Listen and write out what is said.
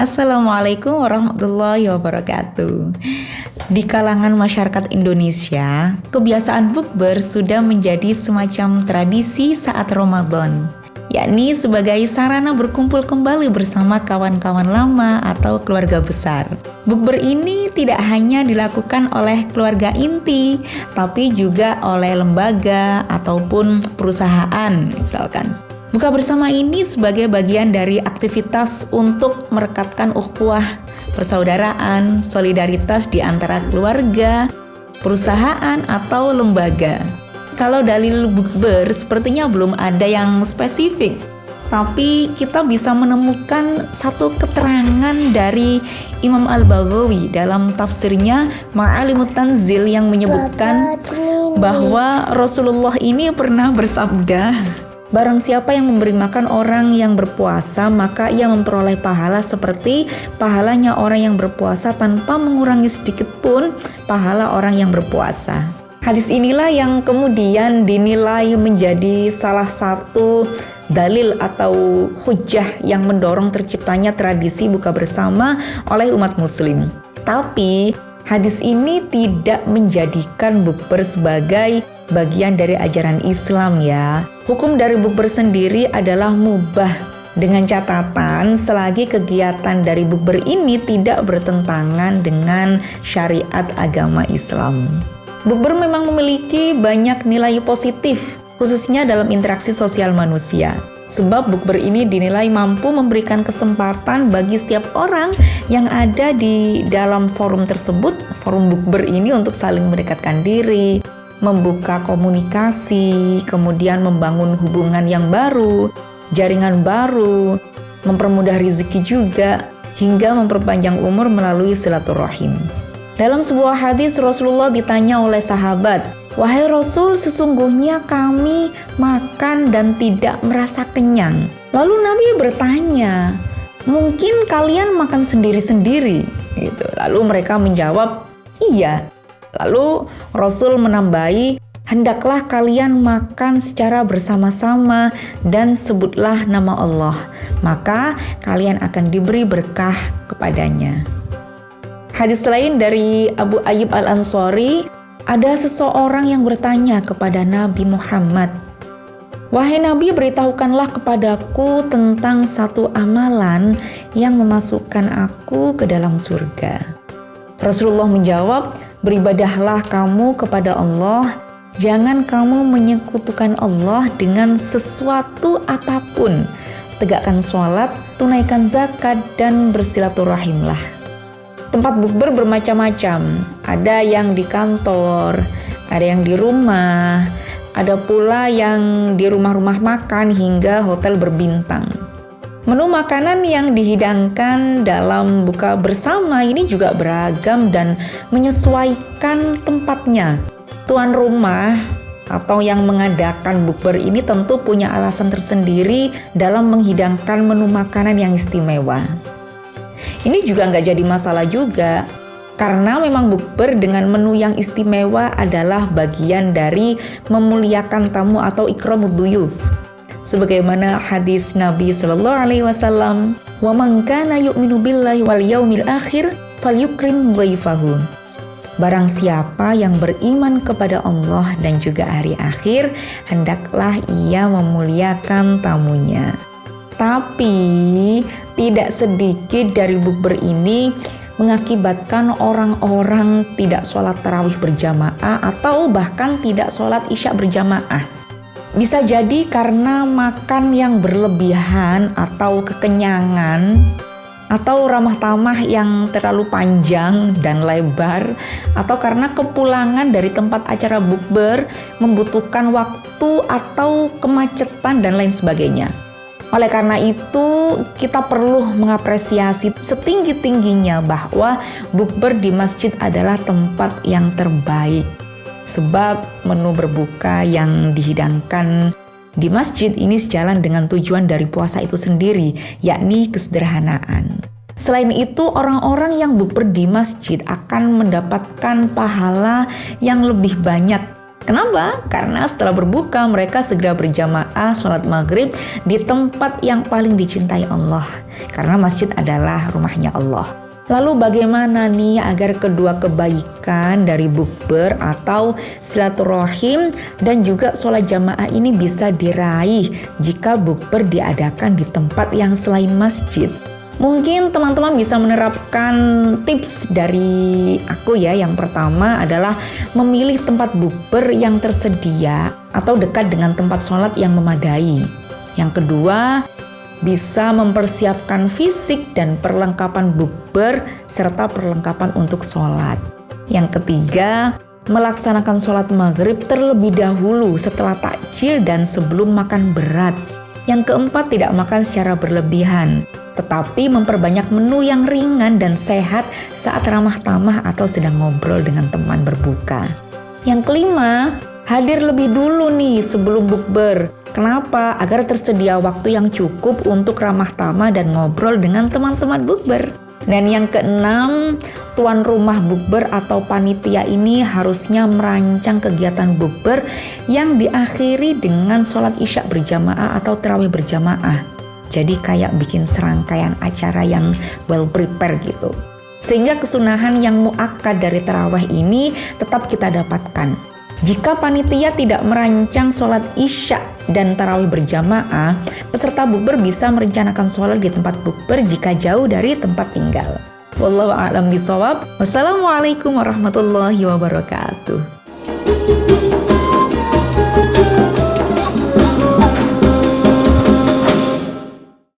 Assalamualaikum warahmatullahi wabarakatuh. Di kalangan masyarakat Indonesia, kebiasaan bukber sudah menjadi semacam tradisi saat Ramadan, yakni sebagai sarana berkumpul kembali bersama kawan-kawan lama atau keluarga besar. Bukber ini tidak hanya dilakukan oleh keluarga inti, tapi juga oleh lembaga ataupun perusahaan misalkan. Buka bersama ini sebagai bagian dari aktivitas untuk merekatkan ukhuwah, persaudaraan, solidaritas di antara keluarga, perusahaan, atau lembaga. Kalau dalil bukber sepertinya belum ada yang spesifik, tapi kita bisa menemukan satu keterangan dari Imam Al-Baghawi dalam tafsirnya Ma'alimut Tanzil yang menyebutkan bahwa Rasulullah ini pernah bersabda, "Barang siapa yang memberi makan orang yang berpuasa, maka ia memperoleh pahala seperti pahalanya orang yang berpuasa tanpa mengurangi sedikit pun pahala orang yang berpuasa." Hadis inilah yang kemudian dinilai menjadi salah satu dalil atau hujjah yang mendorong terciptanya tradisi buka bersama oleh umat muslim. Tapi hadis ini tidak menjadikan bukber sebagai bagian dari ajaran Islam ya. Hukum dari bukber sendiri adalah mubah, dengan catatan selagi kegiatan dari bukber ini tidak bertentangan dengan syariat agama Islam. Bukber memang memiliki banyak nilai positif, khususnya dalam interaksi sosial manusia. Sebab bukber ini dinilai mampu memberikan kesempatan bagi setiap orang yang ada di dalam forum tersebut, forum bukber ini, untuk saling mendekatkan diri, membuka komunikasi, kemudian membangun hubungan yang baru, jaringan baru, mempermudah rezeki juga, hingga memperpanjang umur melalui silaturahim. Dalam sebuah hadis Rasulullah ditanya oleh sahabat, "Wahai Rasul, sesungguhnya kami makan dan tidak merasa kenyang." Lalu Nabi bertanya, "Mungkin kalian makan sendiri-sendiri?" Gitu. Lalu mereka menjawab, "Iya." Lalu Rasul menambahi, "Hendaklah kalian makan secara bersama-sama dan sebutlah nama Allah, maka kalian akan diberi berkah kepadanya." Hadis lain dari Abu Ayyub Al-Ansari, ada seseorang yang bertanya kepada Nabi Muhammad, "Wahai Nabi, beritahukanlah kepadaku tentang satu amalan yang memasukkan aku ke dalam surga." Rasulullah menjawab, "Beribadahlah kamu kepada Allah, jangan kamu menyekutukan Allah dengan sesuatu apapun. Tegakkan sholat, tunaikan zakat, dan bersilaturahimlah." Tempat bukber bermacam-macam, ada yang di kantor, ada yang di rumah, ada pula yang di rumah-rumah makan hingga hotel berbintang. Menu makanan yang dihidangkan dalam buka bersama ini juga beragam dan menyesuaikan tempatnya. Tuan rumah atau yang mengadakan bukber ini tentu punya alasan tersendiri dalam menghidangkan menu makanan yang istimewa. Ini juga nggak jadi masalah juga, karena memang bukber dengan menu yang istimewa adalah bagian dari memuliakan tamu atau ikramud duyuf. Sebagaimana hadis Nabi Shallallahu Alaihi Wasallam, "Wa man kana yu'minu billahi wal yaumil akhir falyukrim dhaifahu." Barang siapa yang beriman kepada Allah dan juga hari akhir, hendaklah ia memuliakan tamunya. Tapi tidak sedikit dari bukber ini mengakibatkan orang-orang tidak sholat tarawih berjamaah atau bahkan tidak sholat isya berjamaah. Bisa jadi karena makan yang berlebihan atau kekenyangan, atau ramah tamah yang terlalu panjang dan lebar, atau karena kepulangan dari tempat acara bukber membutuhkan waktu atau kemacetan dan lain sebagainya. Oleh karena itu, kita perlu mengapresiasi setinggi-tingginya bahwa bukber di masjid adalah tempat yang terbaik. Sebab menu berbuka yang dihidangkan di masjid ini sejalan dengan tujuan dari puasa itu sendiri, yakni kesederhanaan. Selain itu, orang-orang yang bukber di masjid akan mendapatkan pahala yang lebih banyak. Kenapa? Karena setelah berbuka mereka segera berjamaah sholat maghrib di tempat yang paling dicintai Allah. Karena masjid adalah rumahnya Allah. Lalu bagaimana nih agar kedua kebaikan dari bukber atau silaturahim dan juga sholat jamaah ini bisa diraih jika bukber diadakan di tempat yang selain masjid? Mungkin teman-teman bisa menerapkan tips dari aku ya. Yang pertama adalah memilih tempat bukber yang tersedia atau dekat dengan tempat sholat yang memadai. Yang kedua, bisa mempersiapkan fisik dan perlengkapan bukber serta perlengkapan untuk sholat. Yang ketiga, melaksanakan sholat maghrib terlebih dahulu setelah takjil dan sebelum makan berat. Yang keempat, tidak makan secara berlebihan, tetapi memperbanyak menu yang ringan dan sehat saat ramah tamah atau sedang ngobrol dengan teman berbuka. Yang kelima, hadir lebih dulu nih sebelum bukber. Kenapa? Agar tersedia waktu yang cukup untuk ramah tamah dan ngobrol dengan teman-teman bukber. Dan yang keenam, tuan rumah bukber atau panitia ini harusnya merancang kegiatan bukber yang diakhiri dengan sholat isya berjamaah atau tarawih berjamaah. Jadi kayak bikin serangkaian acara yang well prepared gitu. Sehingga kesunahan yang muakkad dari tarawih ini tetap kita dapatkan. Jika panitia tidak merancang sholat isya dan tarawih berjamaah, peserta bukber bisa merencanakan sholat di tempat bukber jika jauh dari tempat tinggal. Wallahu a'lam bishawab. Wassalamualaikum warahmatullahi wabarakatuh.